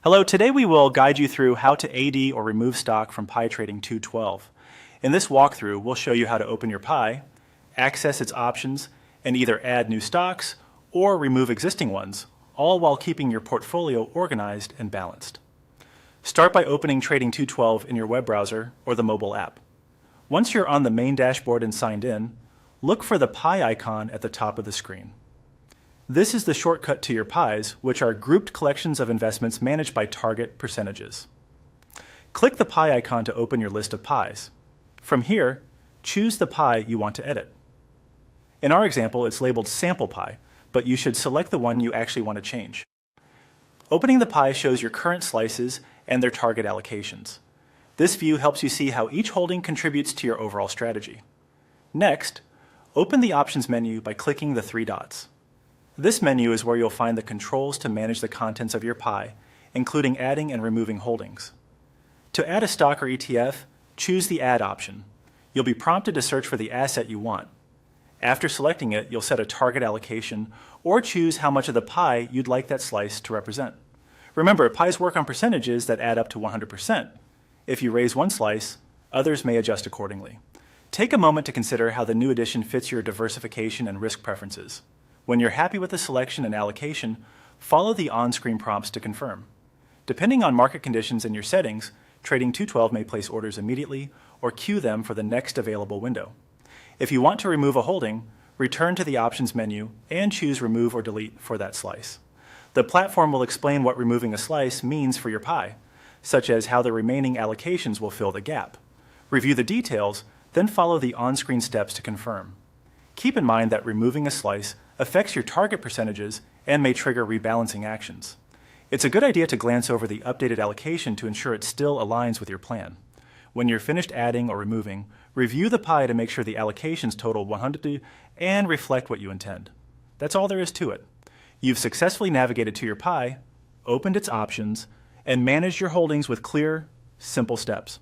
Hello, today we will guide you through how to AD or remove stock from Pi Trading 212. In this walkthrough, we'll show you how to open your Pi, access its options, and either add new stocks or remove existing ones, all while keeping your portfolio organized and balanced. Start by opening Trading 212 in your web browser or the mobile app. Once you're on the main dashboard and signed in, look for the Pi icon at the top of the screen. This is the shortcut to your Pi's, which are grouped collections of investments managed by target percentages. Click the Pi icon to open your list of Pi's. From here, choose the Pi you want to edit. In our example, it's labeled Sample Pi, but you should select the one you actually want to change. Opening the Pi shows your current slices and their target allocations. This view helps you see how each holding contributes to your overall strategy. Next, open the Options menu by clicking the three dots. This menu is where you'll find the controls to manage the contents of your Pi, including adding and removing holdings. To add a stock or ETF, choose the Add option. You'll be prompted to search for the asset you want. After selecting it, you'll set a target allocation or choose how much of the Pi you'd like that slice to represent. Remember, Pi's work on percentages that add up to 100%. If you raise one slice, others may adjust accordingly. Take a moment to consider how the new addition fits your diversification and risk preferences. When you're happy with the selection and allocation, follow the on-screen prompts to confirm. Depending on market conditions and your settings, Trading 212 may place orders immediately or queue them for the next available window. If you want to remove a holding, return to the Options menu and choose Remove or Delete for that slice. The platform will explain what removing a slice means for your Pi, such as how the remaining allocations will fill the gap. Review the details, then follow the on-screen steps to confirm. Keep in mind that removing a slice affects your target percentages and may trigger rebalancing actions. It's a good idea to glance over the updated allocation to ensure it still aligns with your plan. When you're finished adding or removing, review the Pi to make sure the allocations total 100 and reflect what you intend. That's all there is to it. You've successfully navigated to your Pi, opened its options, and managed your holdings with clear, simple steps.